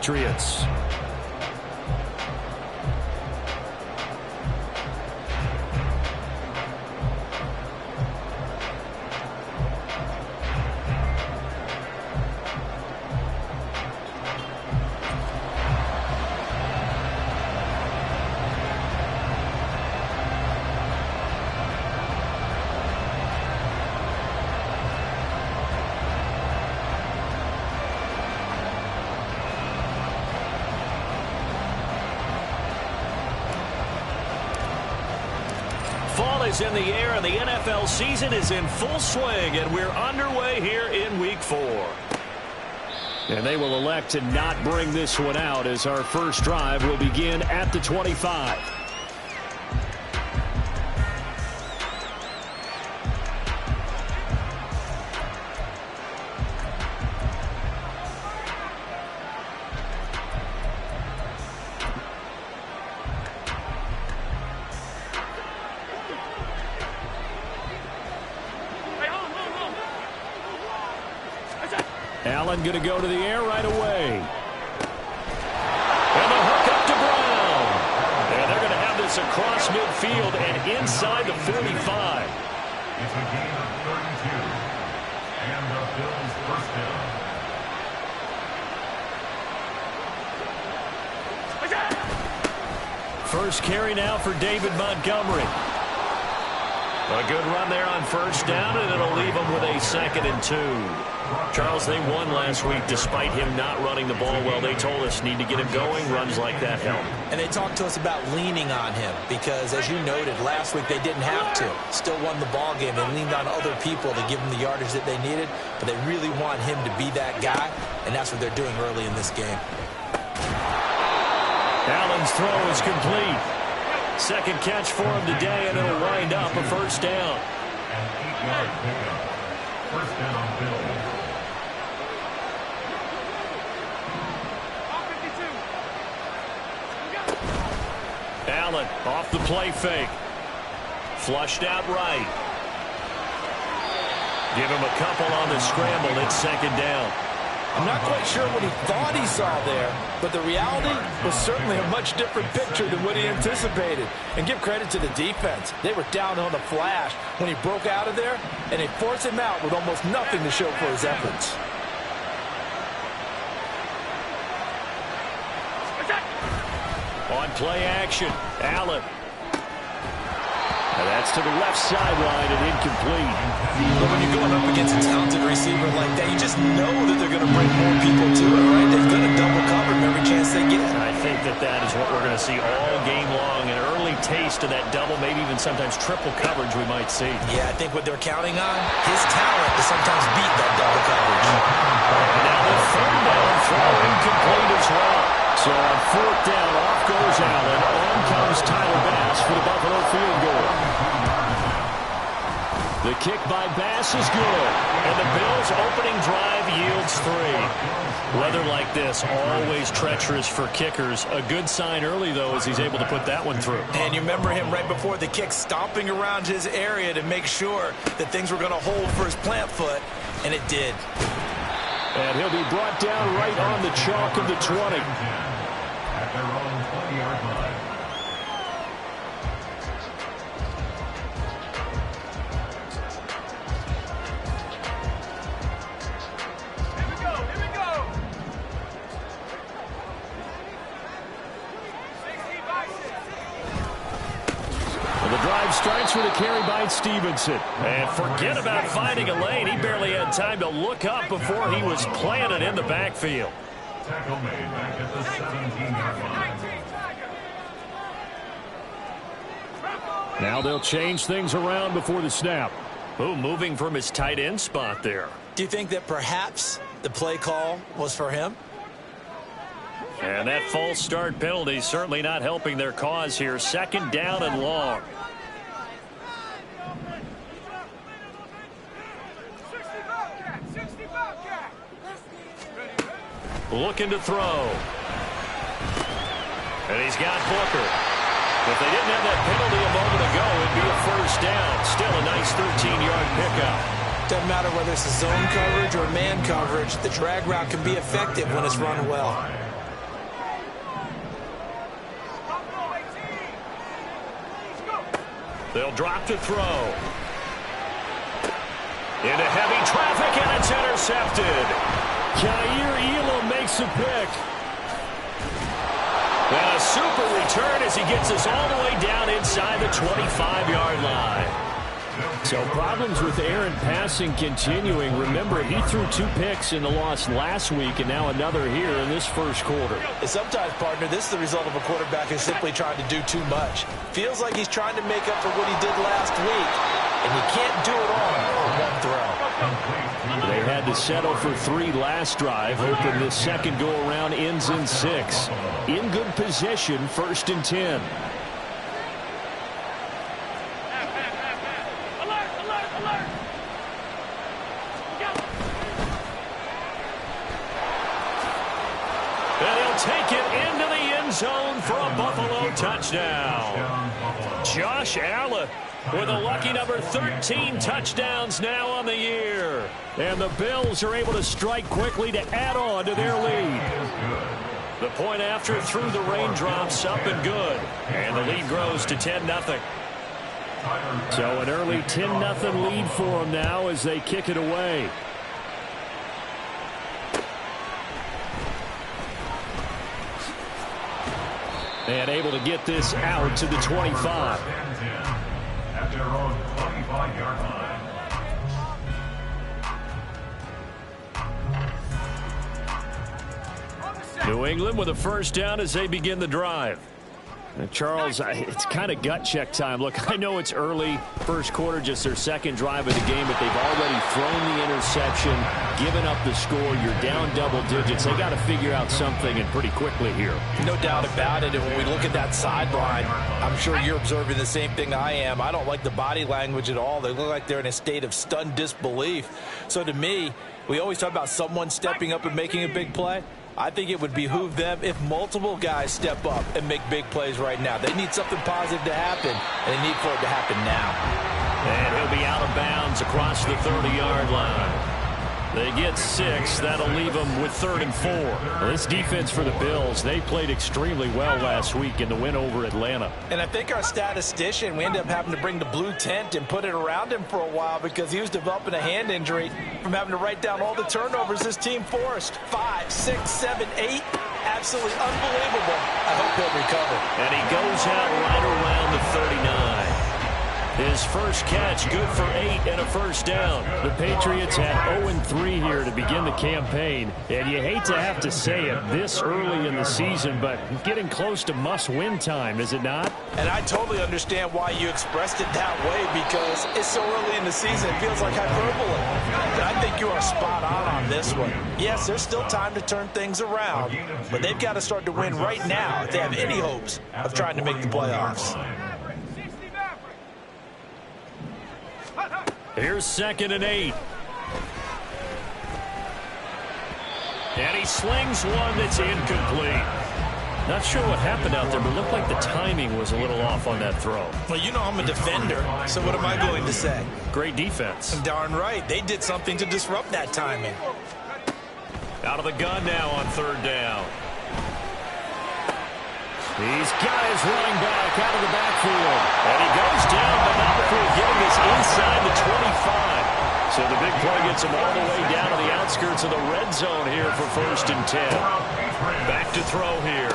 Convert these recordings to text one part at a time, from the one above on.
Patriots. Fall is in the air, and the NFL season is in full swing, and we're underway here in Week 4. And they will elect to not bring this one out as our first drive will begin at the 25. Allen going to go to the air right away. And the hook up to Brown. And they're going to have this across midfield and inside the 45. It's a gain of 32. And the Bills first down. First carry now for David Montgomery. A good run there on first down, and it'll leave them with a 2nd and 2. Charles, they won last week despite him not running the ball well. They told us need to get him going. Runs like that help. And they talked to us about leaning on him because, as you noted, last week they didn't have to. Still won the ball game. They leaned on other people to give them the yardage that they needed, but they really want him to be that guy, and that's what they're doing early in this game. Allen's throw is complete. Second catch for him today, and it'll wind up a first down. An 8-yard pickup. First down, Bills. Allen off the play fake. Flushed out right. Give him a couple on the scramble. It's 2nd down. I'm not quite sure what he thought he saw there, but the reality was certainly a much different picture than what he anticipated. And give credit to the defense. They were down on the flash when he broke out of there, and they forced him out with almost nothing to show for his efforts. On play action, Allen. And that's to the left sideline and incomplete. But when you're going up against a talented receiver like that, you just know that they're going to bring more people to it, right? They're going to double cover him every chance they get. I think that is what we're going to see all game long. An early taste of that double, maybe even sometimes triple coverage we might see. Yeah, I think what they're counting on, his talent to sometimes beat that double coverage. Now the 3rd down throw incomplete as well. So on 4th down, off goes Allen. On comes Tyler Bass for the Buffalo field goal. The kick by Bass is good. And the Bills' opening drive yields 3. Weather like this, always treacherous for kickers. A good sign early, though, as he's able to put that one through. And you remember him right before the kick stomping around his area to make sure that things were going to hold for his plant foot, and it did. And he'll be brought down right on the chalk of the 20. At their own 20-yard line. Starts with a carry by Stevenson. And forget about finding a lane. He barely had time to look up before he was planted in the backfield. Tackle made back at the 17-yard line. Now they'll change things around before the snap. Ooh, moving from his tight end spot there. Do you think that perhaps the play call was for him? And that false start penalty certainly not helping their cause here. 2nd down and long. Looking to throw. And he's got Booker. If they didn't have that penalty a moment ago, it'd be a first down. Still a nice 13-yard pickup. Doesn't matter whether it's a zone coverage or man coverage. The drag route can be effective when it's run well. They'll drop to throw. Into heavy traffic, and it's intercepted. Jair Elam makes a pick. And a super return as he gets us all the way down inside the 25-yard line. So problems with Aaron passing continuing. Remember, he threw 2 picks in the loss last week, and now another here in this first quarter. And sometimes, partner, this is the result of a quarterback who's simply trying to do too much. Feels like he's trying to make up for what he did last week, and you can't do it all on one throw. They had to settle for 3 last drive, hoping this second go-around ends in 6. In good position, 1st and 10. And he'll take it into the end zone for a Buffalo touchdown. Josh Allen with a lucky number 13 touchdowns now on the year. And the Bills are able to strike quickly to add on to their lead. The point after through the raindrops, up and good. And the lead grows to 10-0. So an early 10-0 lead for them now as they kick it away. And able to get this out to the 25. At their own 25-yard line. New England with a first down as they begin the drive. And Charles, it's kind of gut check time. Look, I know it's early, first quarter, just their second drive of the game, but they've already thrown the interception, given up the score. You're down double digits. They got to figure out something, and pretty quickly here. No doubt about it. And when we look at that sideline, I'm sure you're observing the same thing I am. I don't like the body language at all. They look like they're in a state of stunned disbelief. So to me, we always talk about someone stepping up and making a big play. I think it would behoove them if multiple guys step up and make big plays right now. They need something positive to happen, and they need for it to happen now. And he'll be out of bounds across the 30-yard line. They get 6. That'll leave them with 3rd and 4. Well, this defense for the Bills, they played extremely well last week in the win over Atlanta. And I think our statistician, we ended up having to bring the blue tent and put it around him for a while because he was developing a hand injury from having to write down all the turnovers his team forced. 5, 6, 7, 8. Absolutely unbelievable. I hope he'll recover. And he goes out right around the 39. His first catch, good for 8 and a first down. The Patriots had 0-3 here to begin the campaign. And you hate to have to say it this early in the season, but getting close to must-win time, is it not? And I totally understand why you expressed it that way because it's so early in the season, it feels like hyperbole. But I think you are spot on this one. Yes, there's still time to turn things around, but they've got to start to win right now if they have any hopes of trying to make the playoffs. Here's 2nd and 8. And he slings one that's incomplete. Not sure what happened out there, but it looked like the timing was a little off on that throw. Well, you know I'm a defender, so what am I going to say? Great defense. Darn right. They did something to disrupt that timing. Out of the gun now on 3rd down. He's got his running back out of the backfield. And he goes down, but not before getting this inside the 25. So the big play gets him all the way down to the outskirts of the red zone here for 1st and 10. Back to throw here.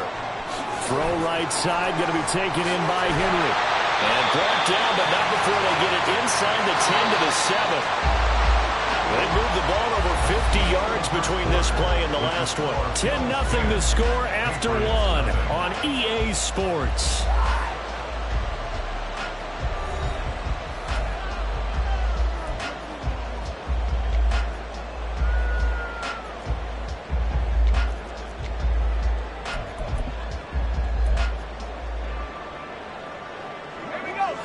Throw right side, going to be taken in by Henry. And brought down, but not before they get it inside the 10 to the 7. They moved the ball over 50 yards between this play and the last one. 10-0 the score after 1 on EA Sports.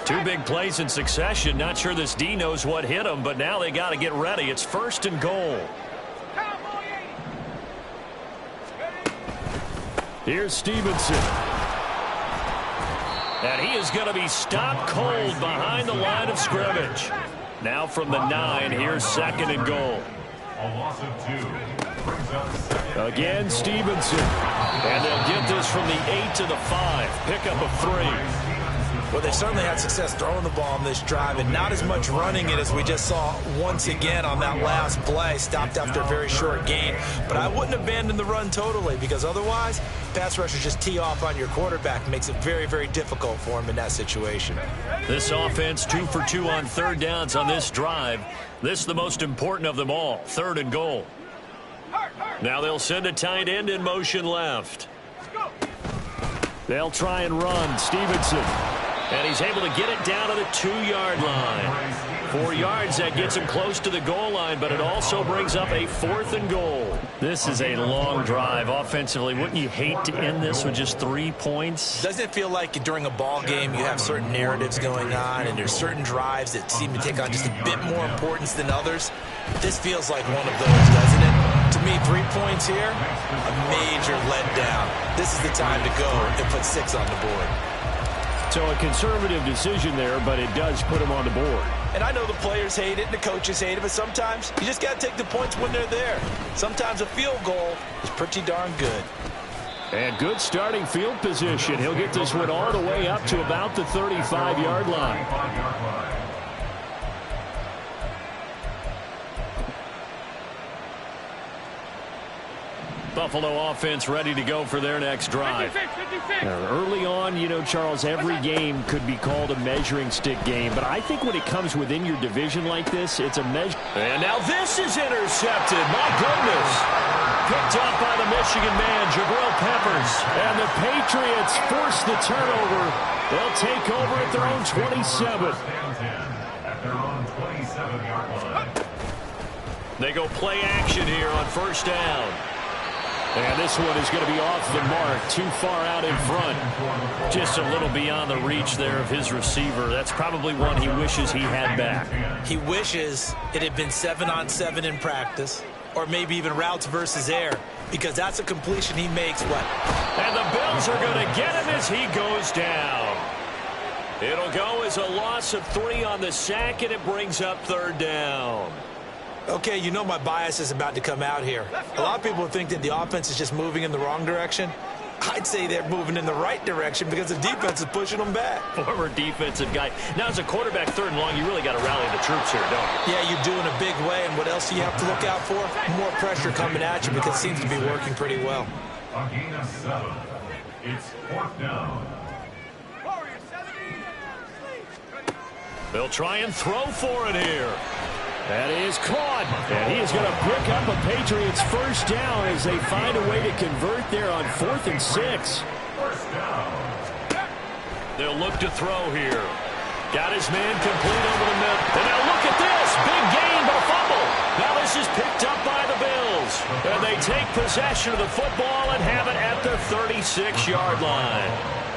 Two big plays in succession. Not sure this D knows what hit him, but now they got to get ready. It's 1st and goal. Here's Stevenson. And he is going to be stopped cold behind the line of scrimmage. Now from the 9, here's 2nd and goal. A loss of 2. Brings up 2nd. Again, Stevenson. And they'll get this from the 8 to the 5. Pickup of 3. Well, they certainly had success throwing the ball on this drive, and not as much running it as we just saw once again on that last play. Stopped after a very short gain. But I wouldn't abandon the run totally, because otherwise, pass rushers just tee off on your quarterback. It makes it very, very difficult for him in that situation. This offense 2 for 2 on third downs on this drive. This is the most important of them all, 3rd and goal. Now they'll send a tight end in motion left. They'll try and run. Stevenson. And he's able to get it down to the 2-yard line. 4 yards, that gets him close to the goal line, but it also brings up a 4th and goal. This is a long drive offensively. Wouldn't you hate to end this with just 3 points? Doesn't it feel like during a ball game you have certain narratives going on, and there's certain drives that seem to take on just a bit more importance than others? This feels like one of those, doesn't it? To me, 3 points here, a major letdown. This is the time to go and put 6 on the board. So a conservative decision there, but it does put him on the board. And I know the players hate it and the coaches hate it, but sometimes you just got to take the points when they're there. Sometimes a field goal is pretty darn good. And good starting field position. He'll get this one all the way up to about the 35-yard line. Buffalo offense ready to go for their next drive. Early on, you know, Charles, every game could be called a measuring stick game, but I think when it comes within your division like this, it's a measure. And now this is intercepted. My goodness. Picked up by the Michigan man, Jabril Peppers. And the Patriots force the turnover. They'll take over at their own 27. At their own 27-yard line. They go play action here on 1st down. And this one is going to be off the mark, too far out in front. Just a little beyond the reach there of his receiver. That's probably one he wishes he had back. He wishes it had been 7-on-7 in practice, or maybe even routes versus air, because that's a completion he makes. What? And the Bills are going to get him as he goes down. It'll go as a loss of 3 on the sack, and it brings up 3rd down. Okay, you know my bias is about to come out here. A lot of people think that the offense is just moving in the wrong direction. I'd say they're moving in the right direction because the defense is pushing them back. Former defensive guy. Now, as a quarterback 3rd and long, you really got to rally the troops here, don't you? Yeah, you do in a big way, and what else do you have to look out for? More pressure coming at you because it seems to be working pretty well. A gain of 7. It's 4th down. They'll try and throw for it here. That is caught, and he is going to pick up a Patriots 1st down as they find a way to convert there on 4th and 6. 1st down. They'll look to throw here. Got his man complete over the middle. And now look at this. Big gain, but a fumble. Now this is picked up by the Bills. And they take possession of the football and have it at the 36-yard line.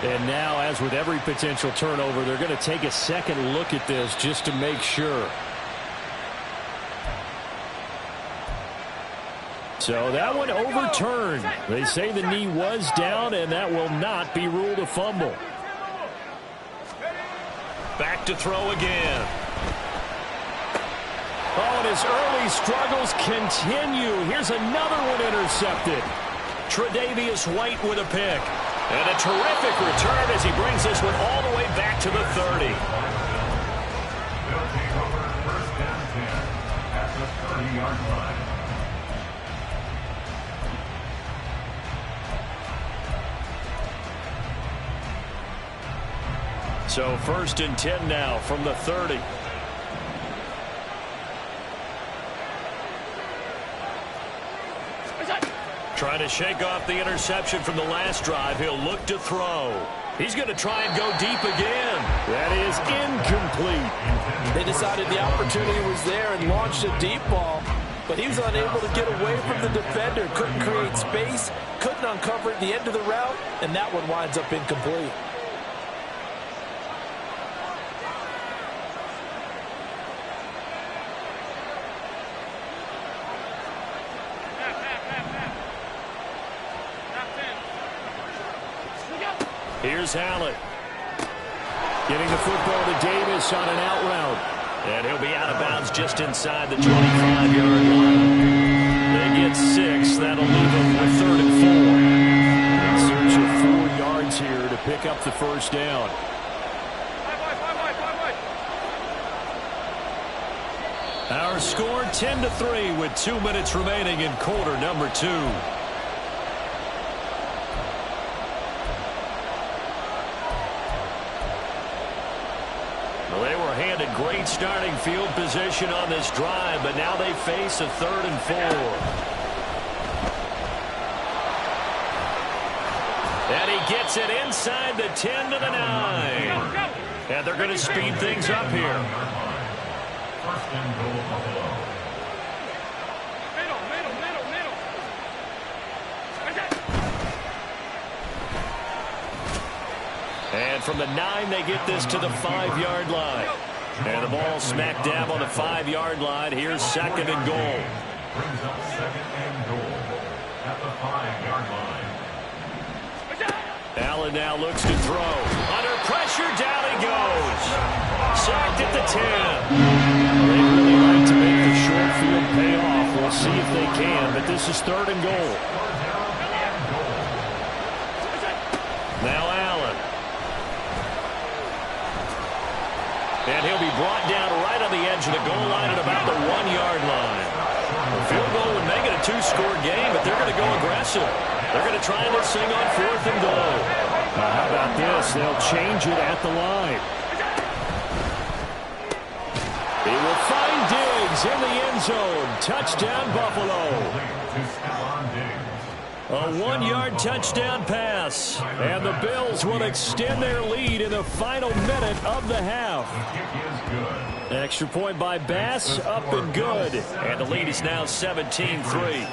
And now, as with every potential turnover, they're going to take a second look at this just to make sure. So that one overturned. They say the knee was down, and that will not be ruled a fumble. Back to throw again. Oh, and his early struggles continue. Here's another one intercepted. Tre'Davious White with a pick. And a terrific return as he brings this one all the way back to the 30. They'll take over 1st and 10 at the 30-yard line. So 1st and 10 now from the 30. Trying to shake off the interception from the last drive. He'll look to throw. He's going to try and go deep again. That is incomplete. They decided the opportunity was there and launched a deep ball, but he was unable to get away from the defender. Couldn't create space, couldn't uncover at the end of the route, and that one winds up incomplete. Here's Hallett. Getting the football to Davis on an out route. And he'll be out of bounds just inside the 25-yard line. They get 6. That'll leave them with 3rd and 4. In search of 4 yards here to pick up the 1st down. Our score 10-3 with 2 minutes remaining in quarter number 2. Well, they were handed great starting field position on this drive, but now they face a 3rd and 4. And he gets it inside the 10 to the 9. And they're going to speed things up here. First and goal, Buffalo. And from the 9, they get this to the 5-yard line. And the ball smack dab on the 5-yard line. Here's 2nd and goal. Brings up 2nd and goal at the 5-yard line. Allen now looks to throw. Under pressure, down he goes. Sacked at the 10. They really like to make the short field pay off. We'll see if they can, but this is 3rd and goal. Now Allen. And he'll be brought down right on the edge of the goal line at about the 1-yard line. The field goal would make it a 2-score game, but they're going to go aggressive. They're going to try this thing on 4th and goal. Now, how about this? They'll change it at the line. He will find Diggs in the end zone. Touchdown, Buffalo. A 1-yard touchdown pass. And the Bills will extend their lead in the final minute of the half. Extra point by Bass, up and good. And the lead is now 17-3.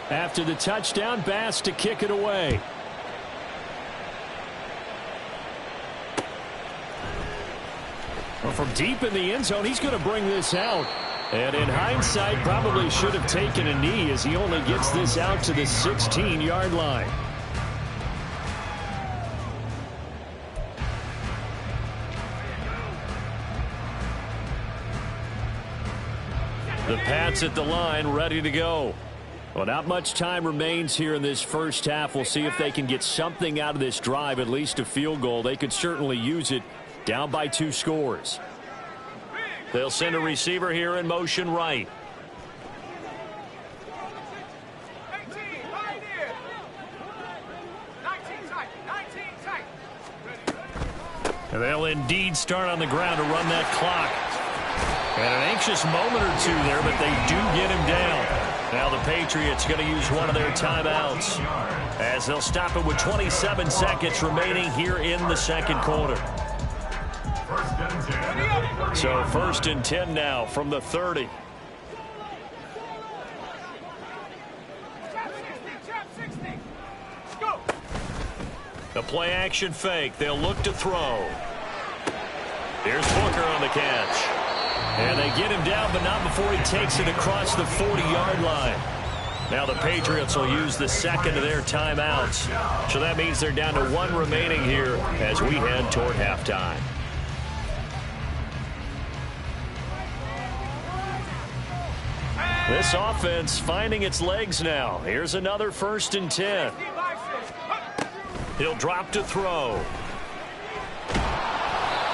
After the touchdown, Bass to kick it away. Well, from deep in the end zone, he's going to bring this out. And in hindsight, probably should have taken a knee as he only gets this out to the 16-yard line. The Pats at the line, ready to go. Well, not much time remains here in this first half. We'll see if they can get something out of this drive, at least a field goal. They could certainly use it, down by 2 scores. They'll send a receiver here in motion right. And they'll indeed start on the ground to run that clock. And an anxious moment or 2 there, but they do get him down. Now the Patriots going to use one of their timeouts as they'll stop it with 27 seconds remaining here in the 2nd quarter. So 1st and 10 now from the 30. The play action fake. They'll look to throw. Here's Booker on the catch. And they get him down, but not before he takes it across the 40-yard line. Now the Patriots will use the 2nd of their timeouts. So that means they're down to 1 remaining here as we head toward halftime. This offense finding its legs now. Here's another 1st and 10. He'll drop to throw.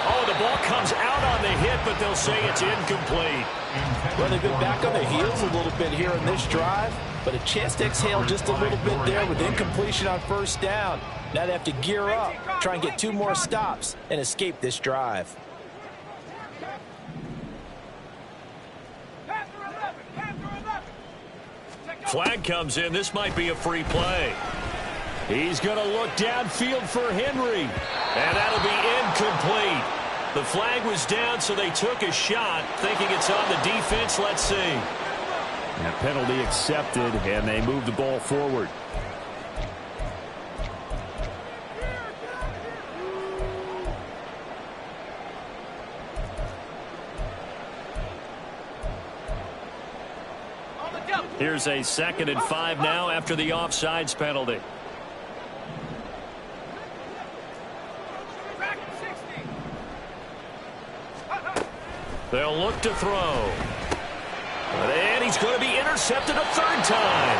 Oh, the ball comes out on the hit, but they'll say it's incomplete. Well, they've been back on their heels a little bit here in this drive, but a chance to exhale just a little bit there with incompletion on 1st down. Now they have to gear up, try and get 2 more stops, and escape this drive. Flag comes in. This might be a free play. He's going to look downfield for Henry. And that'll be incomplete. The flag was down, so they took a shot, thinking it's on the defense. Let's see. That penalty accepted, and they move the ball forward. Here's a 2nd and 5 now after the offsides penalty. They'll look to throw. And he's going to be intercepted a 3rd time.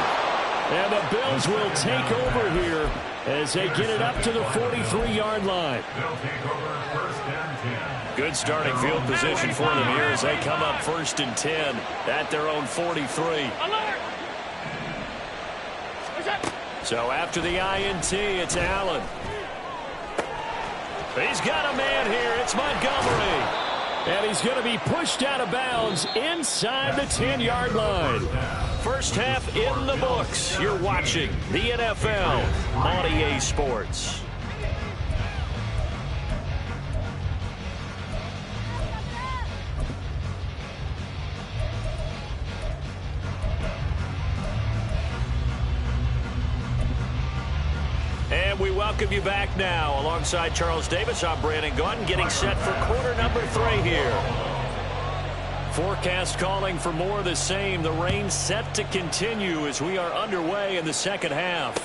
And the Bills will take over here as they get it up to the 43-yard line. They'll take over first and 10. Good starting field position for them here as they come up first and 10 at their own 43. So after the INT, it's Allen. He's got a man here. It's Montgomery. And he's going to be pushed out of bounds inside the 10-yard line. First half in the books. You're watching the NFL on EA Sports. And we welcome you back now. Alongside Charles Davis, I'm Brandon Gaudin, getting set for quarter number 3 here. Forecast calling for more of the same. The rain set to continue as we are underway in the second half.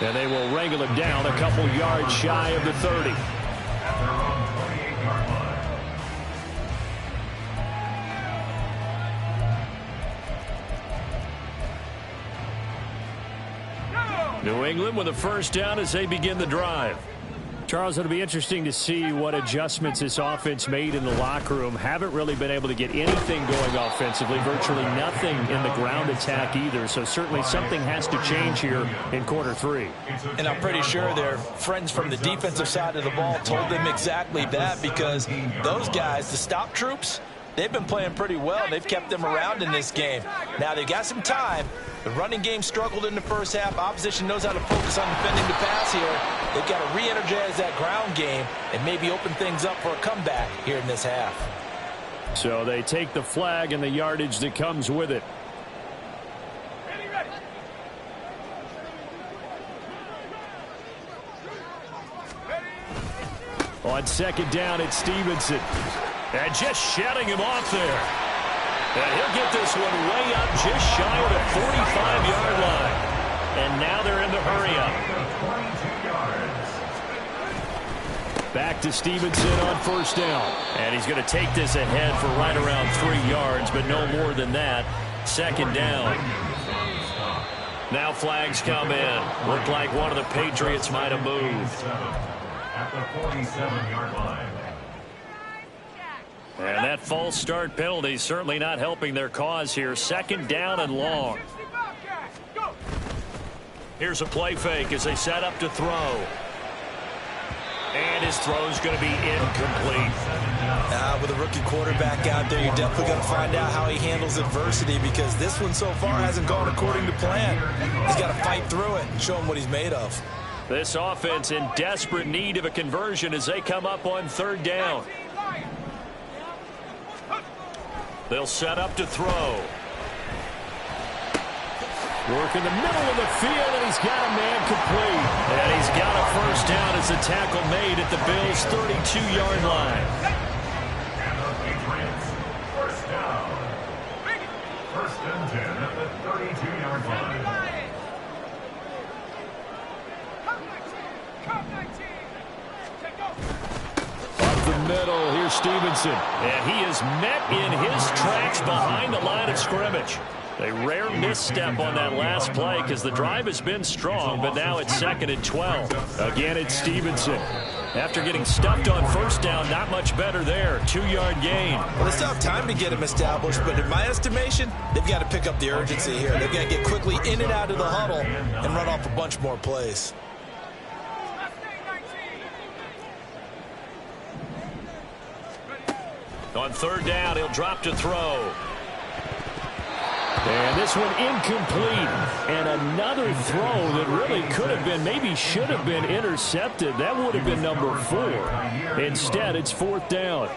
And they will wrangle him down a couple yards shy of the 30. At their own 28-yard line. New England with a first down as they begin the drive. Charles, it'll be interesting to see what adjustments this offense made in the locker room. Haven't really been able to get anything going offensively, virtually nothing in the ground attack either. So certainly something has to change here in quarter 3. And I'm pretty sure their friends from the defensive side of the ball told them exactly that, because those guys, the stop troops, they've been playing pretty well. They've kept them around in this game. Now they've got some time. The running game struggled in the first half. Opposition knows how to focus on defending the pass here. They've got to re-energize that ground game and maybe open things up for a comeback here in this half. So they take the flag and the yardage that comes with it. On second down, it's Stevenson. And just shutting him off there. And he'll get this one way up just shy of the 45-yard line. And now they're in the hurry-up. Back to Stevenson on first down. And he's going to take this ahead for right around 3 yards, but no more than that. Second down. Now flags come in. Looked like one of the Patriots might have moved. At the 47-yard line. And that false start penalty certainly not helping their cause here. Second down and long. Here's a play fake as they set up to throw. And his throw's going to be incomplete. With a rookie quarterback out there, you're definitely going to find out how he handles adversity, because this one so far hasn't gone according to plan. He's got to fight through it and show him what he's made of. This offense in desperate need of a conversion as they come up on third down. They'll set up to throw. Work in the middle of the field, and he's got a man complete. And he's got a first down as the tackle made at the Bills' 32-yard line. And the Patriots, first down. First and 10 at the 32-yard line. Up the middle, here's Stevenson. And he is met in his tracks behind the line of scrimmage. A rare misstep on that last play because the drive has been strong, but now it's second and 12. Again, it's Stevenson. After getting stuffed on first down, not much better there. 2-yard gain. Well, they still have time to get him established, but in my estimation, they've got to pick up the urgency here. They've got to get quickly in and out of the huddle and run off a bunch more plays. On third down, he'll drop to throw. And this one incomplete. And another throw that really could have been, maybe should have been intercepted. That would have been number 4. Instead, it's fourth down.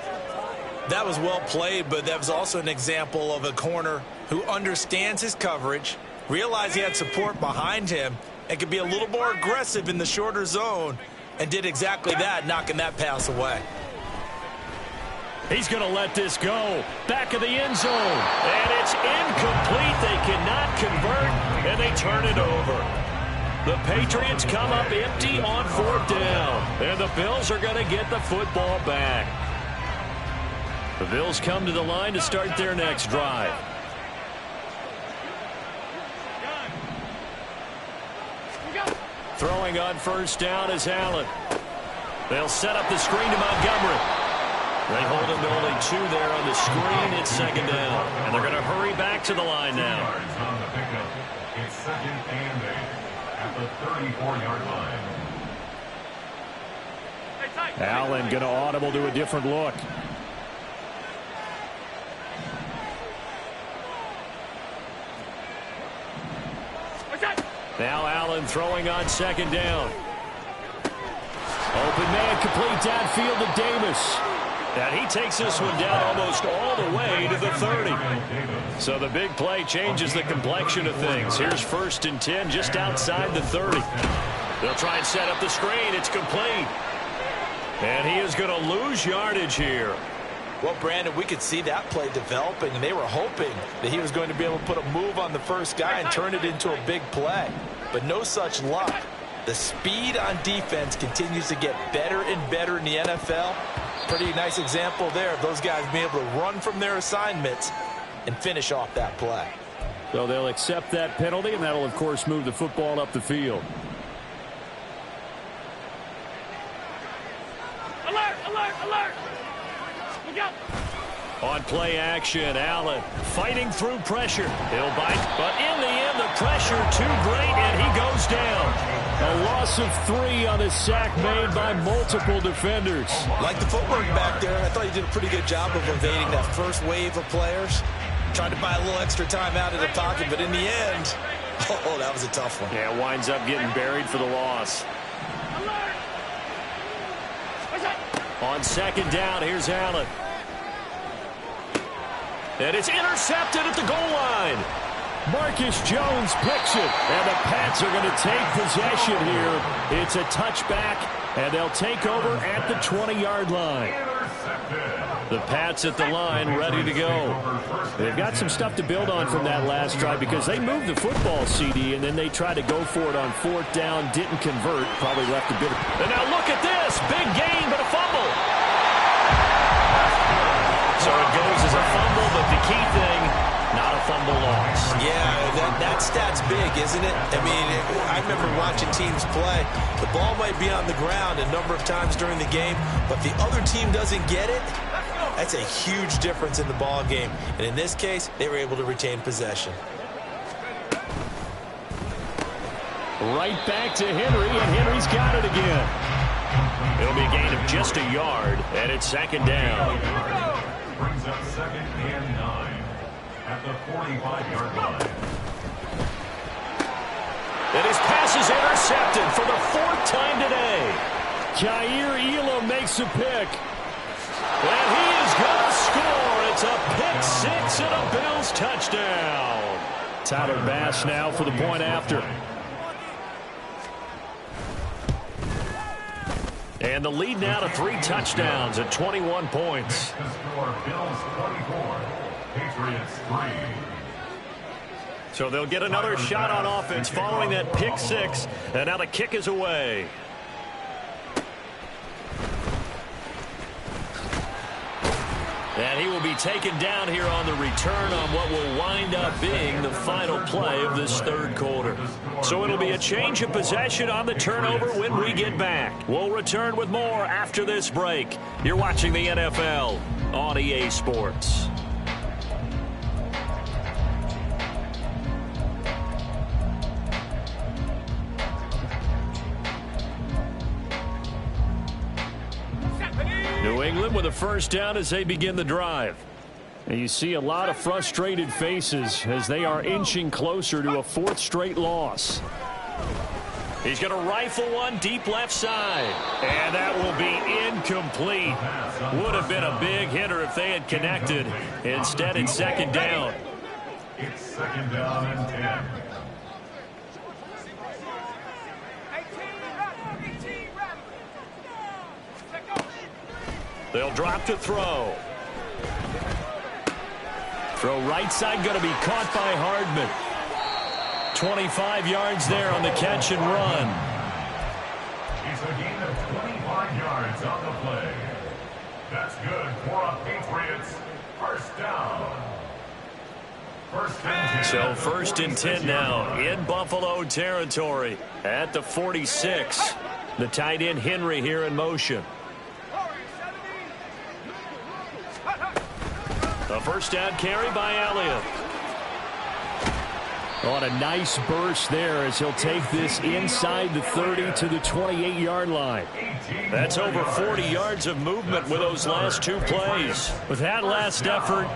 That was well played, but that was also an example of a corner who understands his coverage, realized he had support behind him, and could be a little more aggressive in the shorter zone, and did exactly that, knocking that pass away. He's going to let this go. Back of the end zone. And it's incomplete. They cannot convert, and they turn it over. The Patriots come up empty on fourth down. And the Bills are going to get the football back. The Bills come to the line to start their next drive. Throwing on first down is Allen. They'll set up the screen to Montgomery. They hold him to only 2 there on the screen. It's second down. And they're going to hurry back to the line now. On the pickup. It's second and 8 at the 34-yard line. Allen going to audible to a different look. Now Allen throwing on second down. Open man complete downfield to Davis. And he takes this one down almost all the way to the 30. So the big play changes the complexion of things. Here's first and 10 just outside the 30. They'll try and set up the screen. It's complete. And he is going to lose yardage here. Well, Brandon, we could see that play developing, and they were hoping that he was going to be able to put a move on the first guy and turn it into a big play. But no such luck. The speed on defense continues to get better and better in the NFL. Pretty nice example there of those guys being able to run from their assignments and finish off that play. So they'll accept that penalty, and that'll, of course, move the football up the field. Alert, alert, alert! Look out! On play action, Allen fighting through pressure. He'll bite, but in the end, the pressure too great, and he goes down. A loss of 3 on a sack made by multiple defenders. Like the footwork back there, I thought he did a pretty good job of evading that first wave of players. Tried to buy a little extra time out of the pocket, but in the end, oh, that was a tough one. Yeah, winds up getting buried for the loss. On second down, here's Allen. And it's intercepted at the goal line. Marcus Jones picks it, and the Pats are going to take possession here. It's a touchback, and they'll take over at the 20-yard line. The Pats at the line, ready to go. They've got some stuff to build on from that last drive because they moved the football, CD, and then they tried to go for it on fourth down, didn't convert, probably left a bit of... And now look at this, big gain, but a fumble. So it goes as a fumble, but the key thing, not a fumble loss. Yeah, that stat's big, isn't it? I mean, I remember watching teams play. The ball might be on the ground a number of times during the game, but if the other team doesn't get it, that's a huge difference in the ball game. And in this case, they were able to retain possession. Right back to Henry, and Henry's got it again. It'll be a gain of just a yard, and it's second down. Brings up second and 9 at the 45-yard line. And his pass is intercepted for the 4th time today. Jair Elam makes a pick. And he is going to score. It's a pick 6 and a Bills touchdown. Tyler Bass now for the point after. And the lead now to 3 touchdowns at 21 points. The score, Bills 24, Patriots 3. So they'll get another shot on offense following that pick 6. And now the kick is away. And he will be taken down here on the return on what will wind up being the final play of this third quarter. So it'll be a change of possession on the turnover when we get back. We'll return with more after this break. You're watching the NFL on EA Sports. New England with a first down as they begin the drive. And you see a lot of frustrated faces as they are inching closer to a 4th straight loss. He's going to rifle one deep left side. And that will be incomplete. Would have been a big hitter if they had connected. Instead, it's second down. It's second down and 10. They'll drop to throw. Throw right side going to be caught by Hardman. 25 yards there on the catch and run. It's a gain of 25 yards on the play. That's good for a Patriots first down. So 1st and 10 now in Buffalo territory at the 46. The tight end Henry here in motion. A first down carry by Elliott. On a nice burst there as he'll take this inside the 30 to the 28-yard line. That's over 40 yards of movement with those last 2 plays. With that last effort,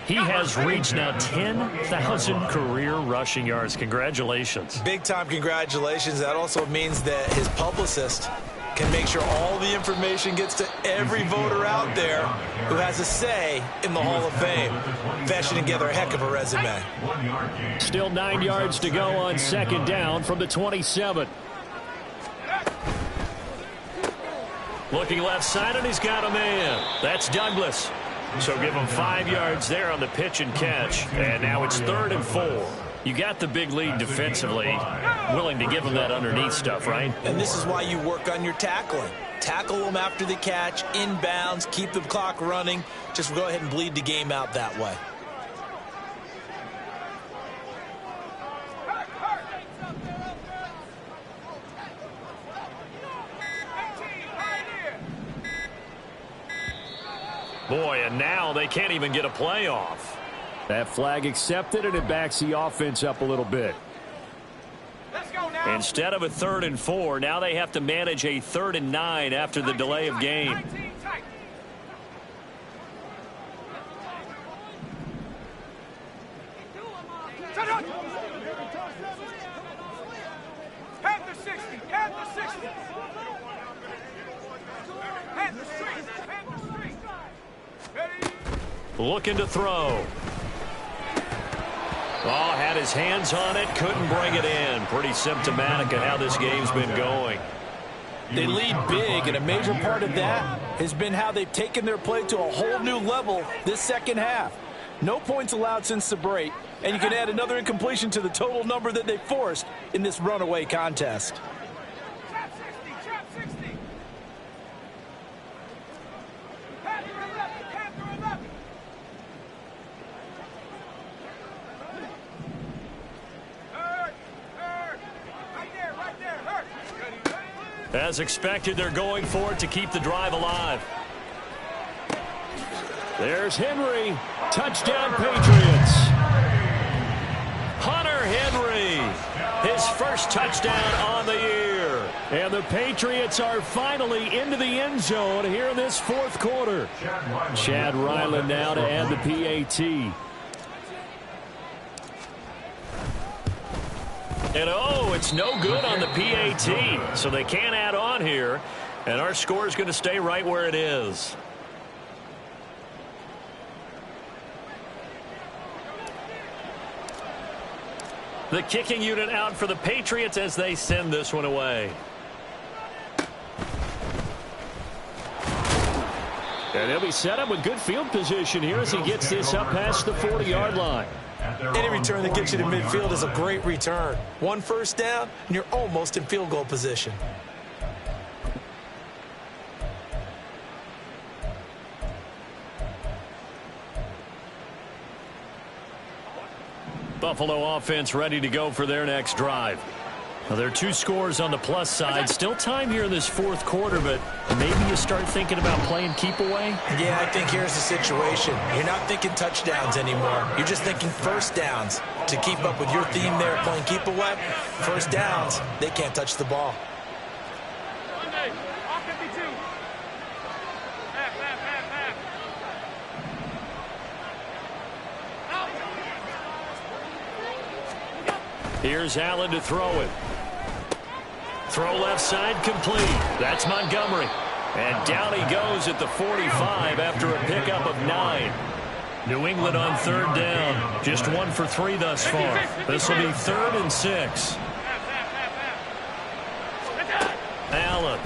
he has reached now 10,000 career rushing yards. Congratulations. Big-time congratulations. That also means that his publicist can make sure all the information gets to every voter out there who has a say in the Hall of Fame. Fashioning together a heck of a resume. Still 9 yards to go on 2nd down from the 27. Looking left side, and he's got a man. That's Douglas. So give him 5 yards there on the pitch and catch. And now it's 3rd and 4. You got the big lead defensively, willing to give them that underneath stuff, right? And this is why you work on your tackling. Tackle them after the catch, inbounds, keep the clock running. Just go ahead and bleed the game out that way. Boy, and now they can't even get a play off. That flag accepted, and it backs the offense up a little bit. Let's go now. Instead of a 3rd and 4, now they have to manage a 3rd and 9 after the delay of game. 19 tight. Head to 60. Head to 60. Head to street. Head to street. Ready? Looking to throw. Oh, had his hands on it, couldn't bring it in. Pretty symptomatic of how this game's been going. They lead big, and a major part of that has been how they've taken their play to a whole new level this second half. No points allowed since the break, and you can add another incompletion to the total number that they forced in this runaway contest. Trap 60. Trap 60. Head to 11. Head to 11. Hurt. Hurt. Right there. Hurt. Ready. As expected, they're going for it to keep the drive alive. There's Henry. Touchdown, Patriots. Hunter Henry. His first touchdown on the year. And the Patriots are finally into the end zone here in this 4th quarter. Chad Ryland now to add the PAT. And oh, it's no good on the PAT. So they can't add on here. And our score is going to stay right where it is. The kicking unit out for the Patriots as they send this one away. And he'll be set up with good field position here as he gets this up past the 40-yard line. Any return that gets you to midfield is a great return. 1 first down, and you're almost in field goal position. Buffalo offense ready to go for their next drive. Now, there are 2 scores on the plus side. Still time here in this 4th quarter, but maybe you start thinking about playing keep away? Yeah, I think here's the situation. You're not thinking touchdowns anymore. You're just thinking first downs. To keep up with your theme there, playing keep away, first downs, they can't touch the ball. Monday. Off 52. Half. Here's Allen to throw it. Throw left side complete. That's Montgomery. And down he goes at the 45 after a pickup of 9. New England on 3rd down. Just 1 for 3 thus far. This will be 3rd and 6. Allen.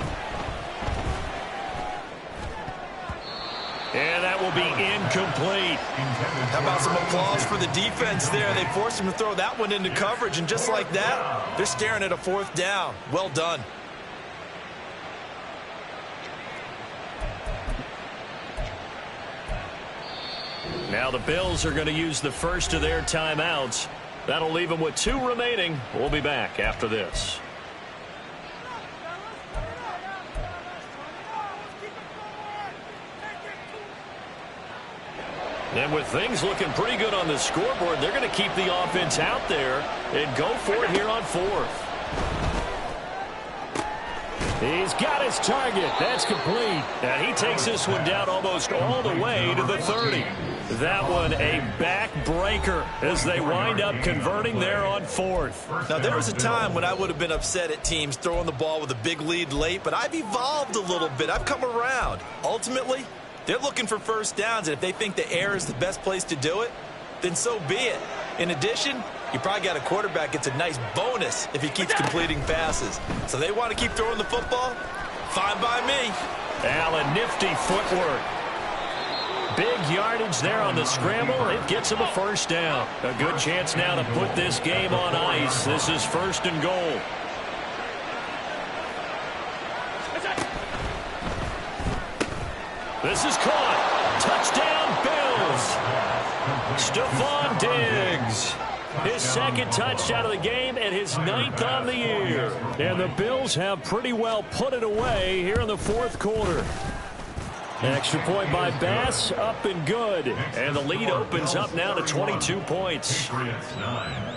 And that will be incomplete. How about some applause for the defense there? They forced him to throw that one into coverage, and just like that, they're staring at a 4th down. Well done. Now the Bills are going to use the first of their timeouts. That'll leave them with 2 remaining. We'll be back after this. And with things looking pretty good on the scoreboard, they're going to keep the offense out there and go for it here on 4th. He's got his target. That's complete. And he takes this one down almost all the way to the 30. That one a backbreaker as they wind up converting there on 4th. Now, there was a time when I would have been upset at teams throwing the ball with a big lead late, but I've evolved a little bit. I've come around. Ultimately, they're looking for first downs, and if they think the air is the best place to do it, then so be it. In addition, you probably got a quarterback that's a nice bonus if he keeps completing passes. So they want to keep throwing the football? Fine by me. Allen, nifty footwork. Big yardage there on the scramble. It gets him a first down. A good chance now to put this game on ice. This is 1st and goal. This is caught. Touchdown, Bills. Stephon Diggs. His 2nd touchdown of the game and his 9th on the year. And the Bills have pretty well put it away here in the 4th quarter. Extra point by Bass, up and good. And the lead opens up now to 22 points. Patriots 9.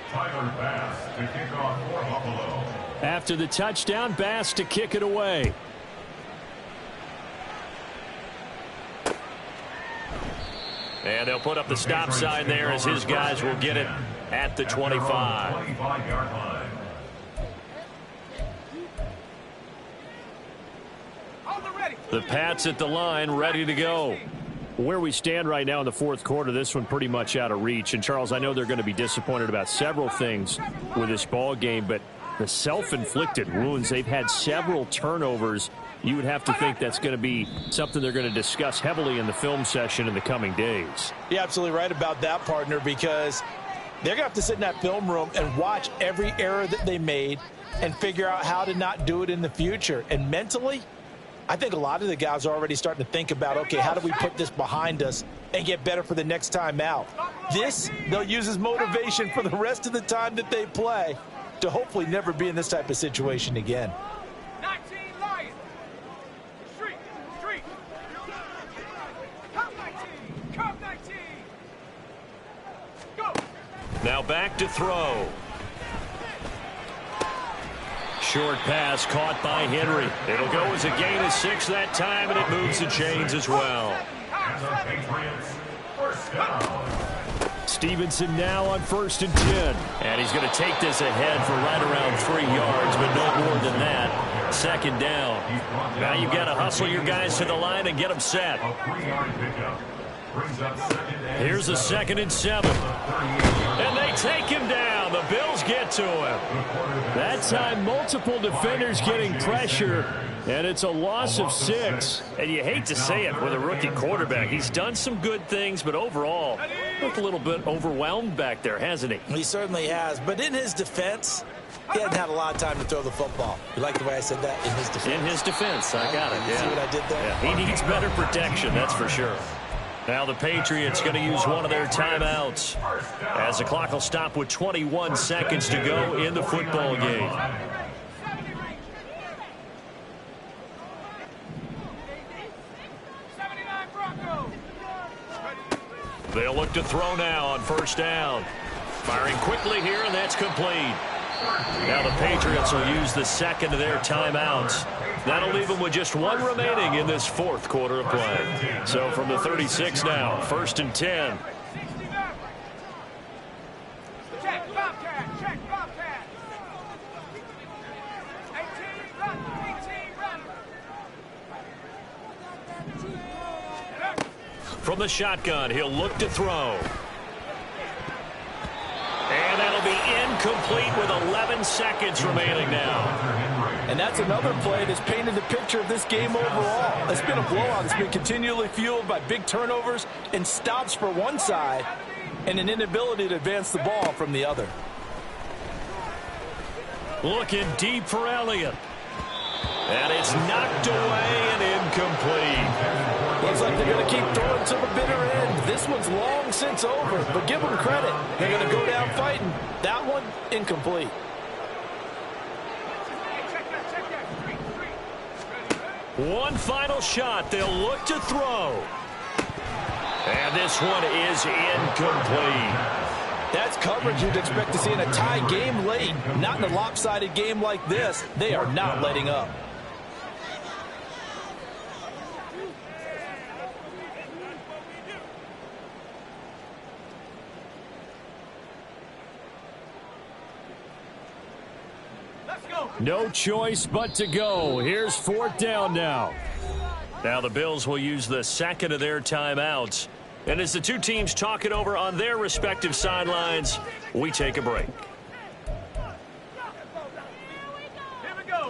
Tyler Bass to kick off for Buffalo. After the touchdown, Bass to kick it away. And they'll put up the stop sign there as his guys will get it at the 25. 25-yard line. The Pats at the line, ready to go. Where we stand right now in the 4th quarter, this one pretty much out of reach. And, Charles, I know they're going to be disappointed about several things with this ball game, but the self-inflicted wounds, they've had several turnovers. You would have to think that's going to be something they're going to discuss heavily in the film session in the coming days. You're absolutely right about that, partner, because they're going to have to sit in that film room and watch every error that they made and figure out how to not do it in the future. And mentally, I think a lot of the guys are already starting to think about, okay, how do we put this behind us and get better for the next time out? This, they'll use as motivation for the rest of the time that they play to hopefully never be in this type of situation again. 19 Lions. Street. Come 19. Go. Now back to throw. Short pass caught by Henry. It'll go as a gain of 6 that time, and it moves the chains as well. And the Patriots, first down. Stevenson now on 1st and 10. And he's going to take this ahead for right around 3 yards, but no more than that. 2nd down. Now you've got to hustle your guys to the line and get them set. A 3-yard pickup. Brings up 2nd and Here's a 2nd and 7. And they take him down. The Bills get to him. That time, multiple defenders getting pressure, and it's a loss of 6. And you hate to say it with a rookie quarterback. He's done some good things, but overall, looked a little bit overwhelmed back there, hasn't he? He certainly has. But in his defense, he hadn't had a lot of time to throw the football. You like the way I said that? In his defense. In his defense, I got it. You see what I did there? Yeah, he needs better protection, that's for sure. Now the Patriots going to use one of their timeouts as the clock will stop with 21 seconds to go in the football game. They'll look to throw now on 1st down. Firing quickly here, and that's complete. Now the Patriots will use the 2nd of their timeouts. That'll leave them with just 1 remaining in this 4th quarter of play. So from the 36 now, 1st and 10. Check, Bobcat. 18, run. From the shotgun, he'll look to throw. And that'll be incomplete with 11 seconds remaining now. And that's another play that's painted the picture of this game overall. It's been a blowout. It's been continually fueled by big turnovers and stops for one side and an inability to advance the ball from the other. Looking deep for Elliott. And it's knocked away and incomplete. Looks like they're going to keep throwing to the bitter end. This one's long since over, but give them credit. They're going to go down fighting. That one, incomplete. One final shot. They'll look to throw. And this one is incomplete. That's coverage you'd expect to see in a tie game late. Not in a lopsided game like this. They are not letting up. No choice but to go. Here's fourth down now. Now the Bills will use the second of their timeouts. And as the two teams talk it over on their respective sidelines, we take a break.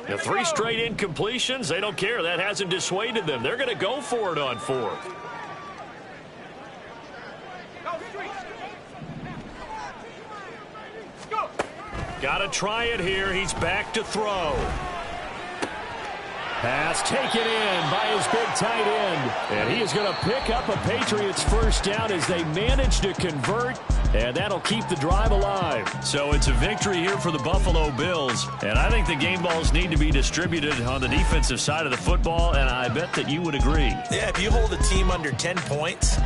The 3 straight incompletions, they don't care. That hasn't dissuaded them. They're going to go for it on fourth. Got to try it here. He's back to throw. Pass taken in by his big tight end. And he is going to pick up a Patriots first down as they manage to convert. And that'll keep the drive alive. So it's a victory here for the Buffalo Bills. And I think the game balls need to be distributed on the defensive side of the football. And I bet that you would agree. Yeah, if you hold a team under 10 points,